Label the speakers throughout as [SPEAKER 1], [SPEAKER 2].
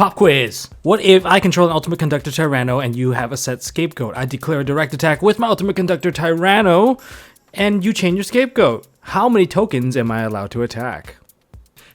[SPEAKER 1] Pop quiz. What if I control an Ultimate Conductor Tyranno and you have a set Scapegoat? I declare a direct attack with my Ultimate Conductor Tyranno and you change your Scapegoat. How many tokens am I allowed to attack?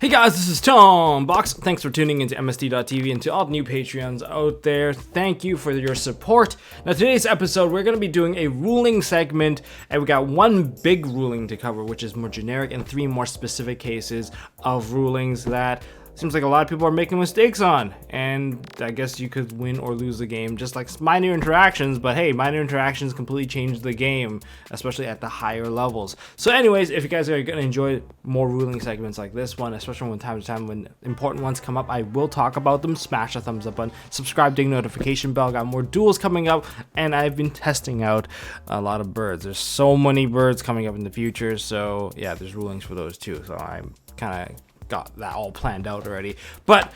[SPEAKER 1] Hey guys, this is Tom Box. Thanks for tuning into MST.TV and to all the new Patreons out there. Thank you for your support. Now today's episode, we're going to be doing a ruling segment, and we got one big ruling to cover, which is more generic, and 3 more specific cases of rulings that seems like a lot of people are making mistakes on, and I guess you could win or lose the game, just like minor interactions, but hey, minor interactions completely change the game, especially at the higher levels. So anyways, if you guys are going to enjoy more ruling segments like this one, especially when time to time when important ones come up, I will talk about them. Smash the thumbs up button, subscribe, ding notification bell, got more duels coming up, and I've been testing out a lot of birds. There's so many birds coming up in the future, so yeah, there's rulings for those too, so I'm kind of got that all planned out already. But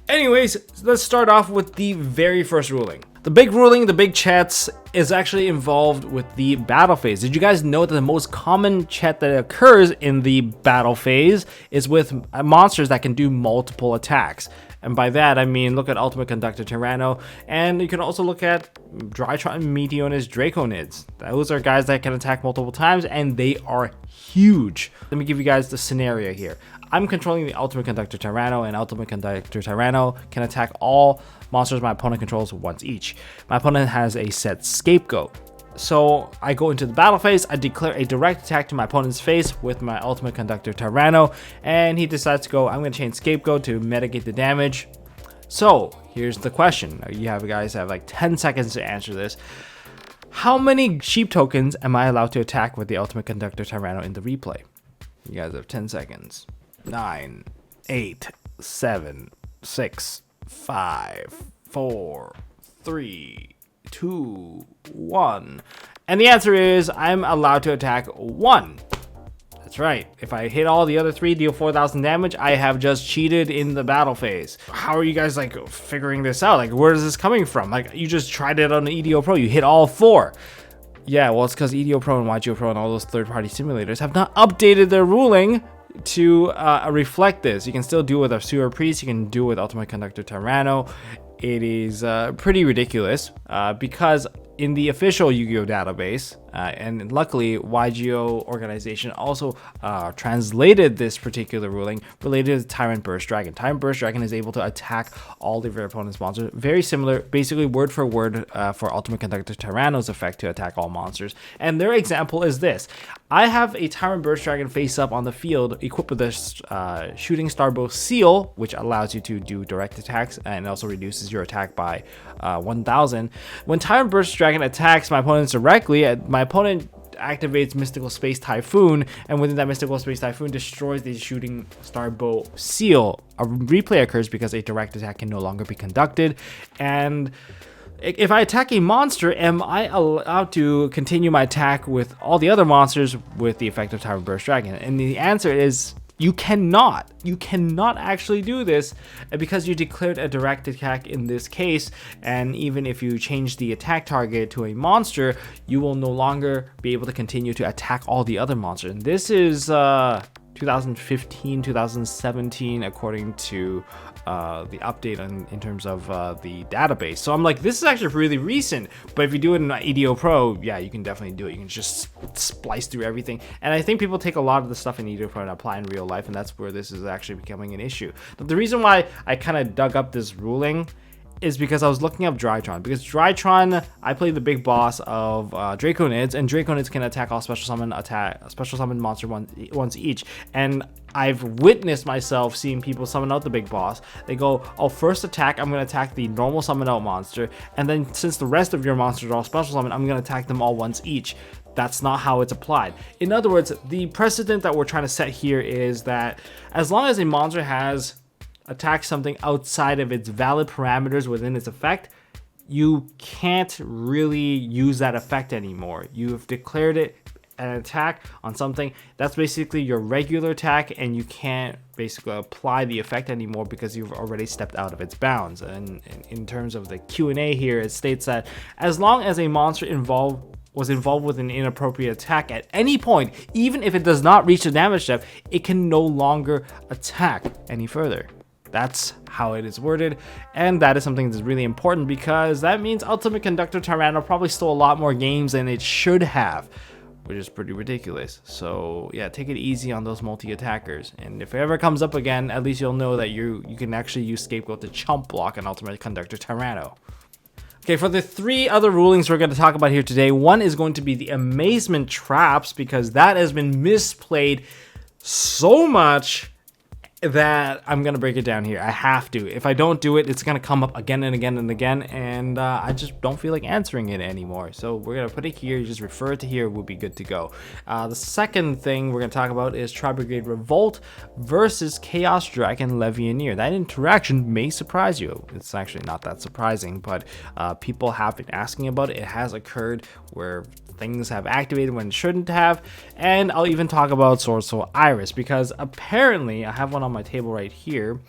[SPEAKER 1] anyways, let's start off with the very first ruling. The big ruling, the big chats, is actually involved with the battle phase. Did you guys know that the most common chat that occurs in the battle phase is with monsters that can do multiple attacks? And by that, I mean, look at Ultimate Conductor Tyranno, and you can also look at Drytron, Meteorus, Draconids. Those are guys that can attack multiple times, and they are huge. Let me give you guys the scenario here. I'm controlling the Ultimate Conductor Tyranno, and Ultimate Conductor Tyranno can attack all monsters my opponent controls once each. My opponent has a set Scapegoat. So I go into the battle phase, I declare a direct attack to my opponent's face with my Ultimate Conductor Tyranno, and he decides to go, I'm going to change Scapegoat to mitigate the damage. So here's the question. You guys have like 10 seconds to answer this. How many sheep tokens am I allowed to attack with the Ultimate Conductor Tyranno in the replay? You guys have 10 seconds. 9, 8, 7, 6, 5, 4, 3, 2, 1. And the answer is I'm allowed to attack 1. That's right. If I hit all the other 3, deal 4,000 damage, I have just cheated in the battle phase. How are you guys like figuring this out? Like, where is this coming from? Like, you just tried it on the EDO Pro, you hit all 4. Yeah, well, it's because EDO Pro and yugioh Pro and all those third-party simulators have not updated their ruling to reflect this. You can still do it with our Sewer Priest, you can do it with Ultimate Conductor Tyranno. It is pretty ridiculous because in the official Yu-Gi-Oh database, and luckily yugioh organization also translated this particular ruling related to Tyrant Burst Dragon. Tyrant Burst Dragon is able to attack all of your opponent's monsters. Very similar, basically word for word for Ultimate Conductor Tyranno's effect to attack all monsters. And their example is this. I have a Tyrant Burst Dragon face up on the field equipped with this Shooting Starbow Seal, which allows you to do direct attacks and also reduces your attack by 1,000. When Tyrant Burst Dragon attacks my opponents directly, my opponent activates Mystical Space Typhoon, and within that Mystical Space Typhoon destroys the Shooting Starbow Seal. A replay occurs because a direct attack can no longer be conducted, and if I attack a monster, am I allowed to continue my attack with all the other monsters with the effect of Tyrant Burst Dragon? And the answer is you cannot. You cannot actually do this because you declared a direct attack in this case, and even if you change the attack target to a monster, you will no longer be able to continue to attack all the other monsters. And this is 2015, 2017, according to the update in terms of the database. So I'm like, this is actually really recent, but if you do it in EDO Pro, yeah, you can definitely do it. You can just splice through everything. And I think people take a lot of the stuff in EDO Pro and apply in real life, and that's where this is actually becoming an issue. But the reason why I kind of dug up this ruling is because I was looking up Drytron, because Drytron, I play the big boss of Draconids, and Draconids can attack all special summon monster once each, and I've witnessed myself seeing people summon out the big boss. They go, oh, first attack, I'm going to attack the normal summon out monster, and then since the rest of your monsters are all special summon, I'm going to attack them all once each. That's not how it's applied. In other words, the precedent that we're trying to set here is that as long as a monster has attack something outside of its valid parameters within its effect, you can't really use that effect anymore. You've declared it an attack on something that's basically your regular attack, and you can't basically apply the effect anymore because you've already stepped out of its bounds. And in terms of the Q&A here, it states that as long as a monster was involved with an inappropriate attack at any point, even if it does not reach the damage step, it can no longer attack any further. That's how it is worded, and that is something that's really important because that means Ultimate Conductor Tyranno probably stole a lot more games than it should have, which is pretty ridiculous. So yeah, take it easy on those multi-attackers, and if it ever comes up again, at least you'll know that you can actually use Scapegoat to chump block an Ultimate Conductor Tyranno. Okay, for the 3 other rulings we're going to talk about here today, one is going to be the Amazement traps, because that has been misplayed so much that I'm gonna break it down here. I have to. If I don't do it, it's gonna come up again and again and again, and I just don't feel like answering it anymore. So we're gonna put it here, you just refer it to here, we'll be good to go. The second thing we're gonna talk about is Tri-Brigade Revolt versus Chaos Dragon Levianeer. That interaction may surprise you. It's actually not that surprising, but people have been asking about it. It has occurred where things have activated when it shouldn't have, and I'll even talk about Swordsoul Iris, because apparently I have one on my table right here.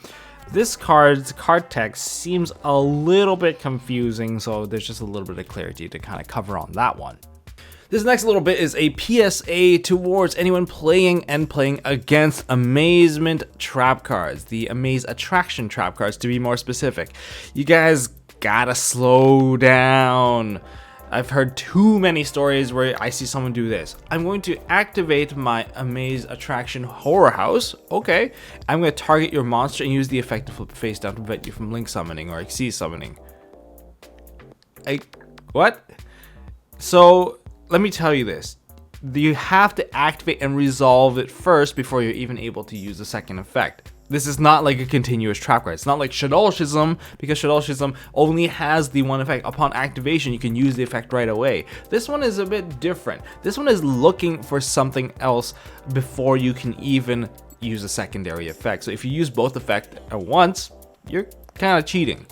[SPEAKER 1] This card's card text seems a little bit confusing, so there's just a little bit of clarity to kind of cover on that one. This next little bit is a PSA towards anyone playing against Amazement trap cards, the Amaze Attraction trap cards to be more specific. You guys gotta slow down. I've heard too many stories where I see someone do this. I'm going to activate my Amaze Attraction Horror House. Okay. I'm going to target your monster and use the effect to flip face down to prevent you from Link summoning or Xyz summoning. What? So, let me tell you this. You have to activate and resolve it first before you're even able to use the second effect. This is not like a continuous trap card. It's not like Shadow Schism, because Shadow Schism only has the one effect. Upon activation, you can use the effect right away. This one is a bit different. This one is looking for something else before you can even use a secondary effect. So if you use both effects at once, you're kind of cheating,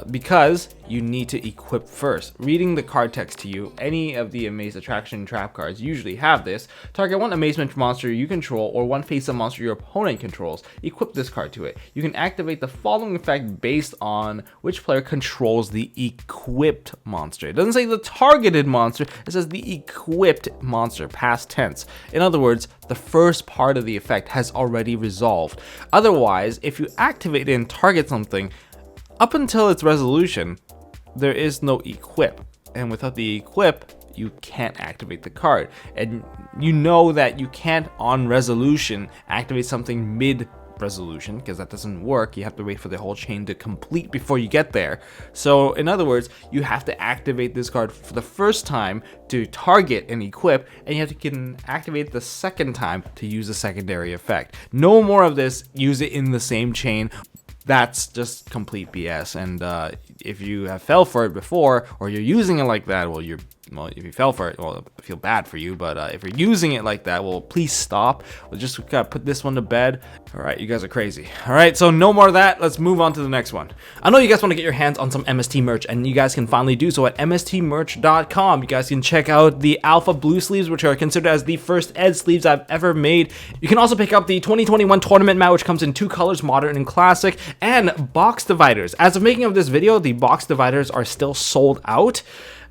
[SPEAKER 1] because you need to equip first. Reading the card text to you, any of the Amaze Attraction trap cards usually have this. Target one Amazement monster you control or one face-up monster your opponent controls. Equip this card to it. You can activate the following effect based on which player controls the equipped monster. It doesn't say the targeted monster, it says the equipped monster, past tense. In other words, the first part of the effect has already resolved. Otherwise, if you activate it and target something, up until its resolution, there is no equip, and without the equip, you can't activate the card. And you know that you can't, on resolution, activate something mid-resolution, because that doesn't work. You have to wait for the whole chain to complete before you get there. So, in other words, you have to activate this card for the first time to target and equip, and you have to activate the second time to use a secondary effect. No more of this, use it in the same chain. That's just complete BS, and if you have fell for it before, or you're using it like that, well, if you fell for it, well, I feel bad for you, but if you're using it like that, well, please stop. We'll just gotta put this one to bed. All right, you guys are crazy. All right, so no more of that. Let's move on to the next one. I know you guys want to get your hands on some MST merch, and you guys can finally do so at MSTmerch.com. You guys can check out the Alpha Blue sleeves, which are considered as the first Ed sleeves I've ever made. You can also pick up the 2021 tournament mat, which comes in 2 colors, modern and classic, and box dividers. As of making of this video, the box dividers are still sold out,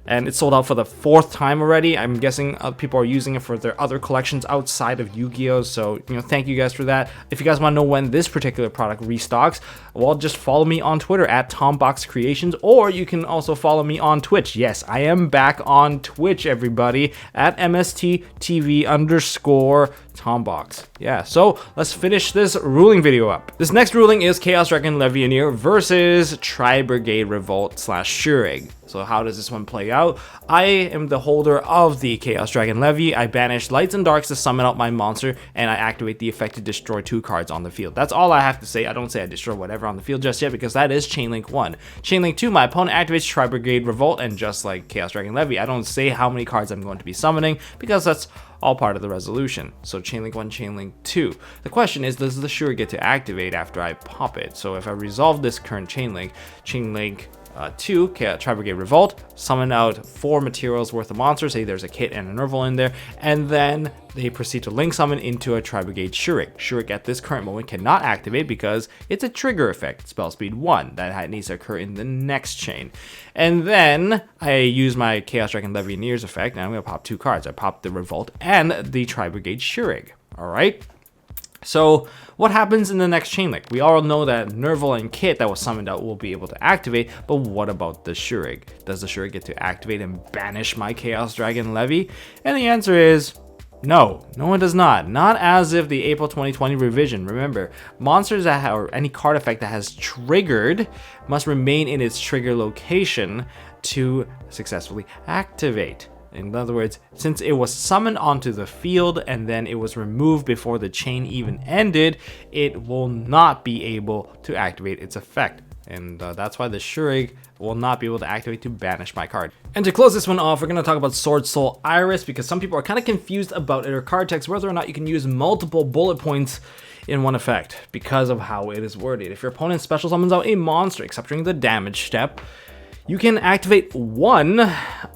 [SPEAKER 1] and it's sold out for the 4th time already. I'm guessing people are using it for their other collections outside of Yu-Gi-Oh! So, thank you guys for that. If you guys want to know when this particular product restocks, well, just follow me on Twitter at TomBoxCreations, or you can also follow me on Twitch. Yes, I am back on Twitch, everybody, at MST.TV _ Tombox. Yeah, so let's finish this ruling video up. This next ruling is Chaos Dragon Levianeer versus Tri-Brigade Revolt / Shureg. So how does this one play out? I am the holder of the Chaos Dragon Levy. I banish Lights and Darks to summon out my monster, and I activate the effect to destroy 2 cards on the field. That's all I have to say. I don't say I destroy whatever on the field just yet, because that is Chainlink 1. Chainlink 2, my opponent activates Tri-Brigade Revolt, and just like Chaos Dragon Levy, I don't say how many cards I'm going to be summoning, because that's all part of the resolution. So Chainlink 1, Chainlink 2. The question is, does the Shureg get to activate after I pop it? So if I resolve this current Chainlink 2, Tri-Brigade Revolt, summon out 4 materials worth of monsters, say there's a kit and a Nerval in there, and then they proceed to link summon into a Tri-Brigade Shureg. Shureg at this current moment cannot activate because it's a trigger effect, spell speed 1, that needs to occur in the next chain. And then I use my Chaos Dragon Levianeer's effect, and I'm going to pop 2 cards. I pop the Revolt and the Tri-Brigade Shureg. Alright? So what happens in the next chain link? We all know that Nerval and Kit that was summoned out will be able to activate, but what about the Shurig? Does the Shurig get to activate and banish my Chaos Dragon Levy? And the answer is no, no one does not. Not as if the April 2020 revision. Remember, monsters that have, or any card effect that has triggered must remain in its trigger location to successfully activate. In other words, since it was summoned onto the field and then it was removed before the chain even ended, it will not be able to activate its effect. And that's why the Shurig will not be able to activate to banish my card. And to close this one off, we're going to talk about Swordsoul Iris, because some people are kind of confused about their card text, whether or not you can use multiple bullet points in one effect because of how it is worded. If your opponent special summons out a monster, except during the damage step, you can activate one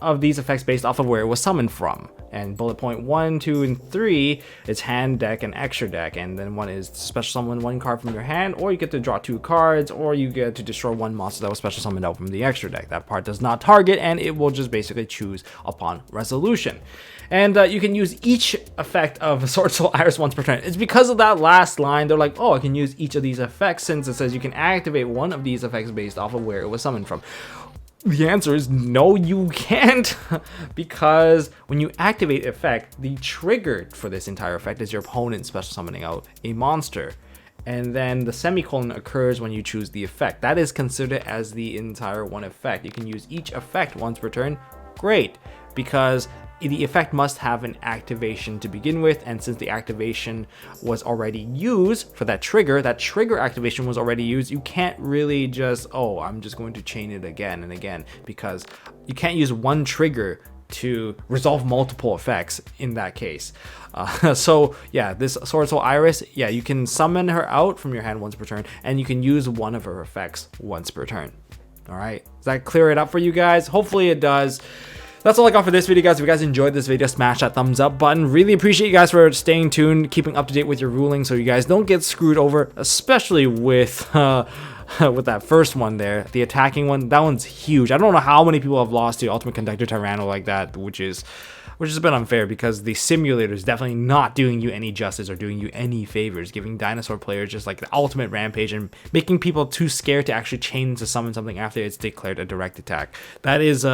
[SPEAKER 1] of these effects based off of where it was summoned from. And bullet point 1, 2, and 3 is hand, deck, and extra deck. And then one is special summon one card from your hand, or you get to draw 2 cards, or you get to destroy one monster that was special summoned out from the extra deck. That part does not target, and it will just basically choose upon resolution. And you can use each effect of Swordsoul Iris once per turn. It's because of that last line, they're like, oh, I can use each of these effects since it says you can activate one of these effects based off of where it was summoned from. The answer is no, you can't, because when you activate effect, the trigger for this entire effect is your opponent special summoning out a monster. And then the semicolon occurs when you choose the effect. That is considered as the entire one effect. You can use each effect once per turn. Great, because the effect must have an activation to begin with, and since the activation was already used for that trigger activation was already used, you can't really just, oh, I'm just going to chain it again and again, because you can't use one trigger to resolve multiple effects in that case. So yeah, this Swordsoul Iris, yeah, you can summon her out from your hand once per turn, and you can use one of her effects once per turn. All right, does that clear it up for you guys? Hopefully it does. That's all I got for this video, guys. If you guys enjoyed this video, smash that thumbs up button. Really appreciate you guys for staying tuned, keeping up to date with your rulings, so you guys don't get screwed over, especially with with that first one there, the attacking one. That one's huge. I don't know how many people have lost to Ultimate Conductor Tyranno like that, which is a bit unfair, because the simulator is definitely not doing you any justice or doing you any favors, giving dinosaur players just like the ultimate rampage and making people too scared to actually chain to summon something after it's declared a direct attack. That is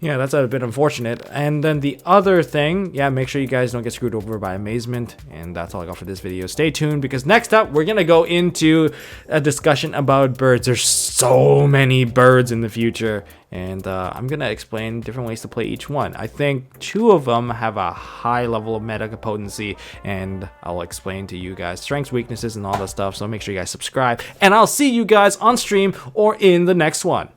[SPEAKER 1] yeah, that's a bit unfortunate. And then the other thing, yeah, make sure you guys don't get screwed over by Amazement. And that's all I got for this video. Stay tuned, because next up, we're going to go into a discussion about birds. There's so many birds in the future. And I'm going to explain different ways to play each one. I think 2 of them have a high level of meta potency, and I'll explain to you guys strengths, weaknesses, and all that stuff. So make sure you guys subscribe. And I'll see you guys on stream or in the next one.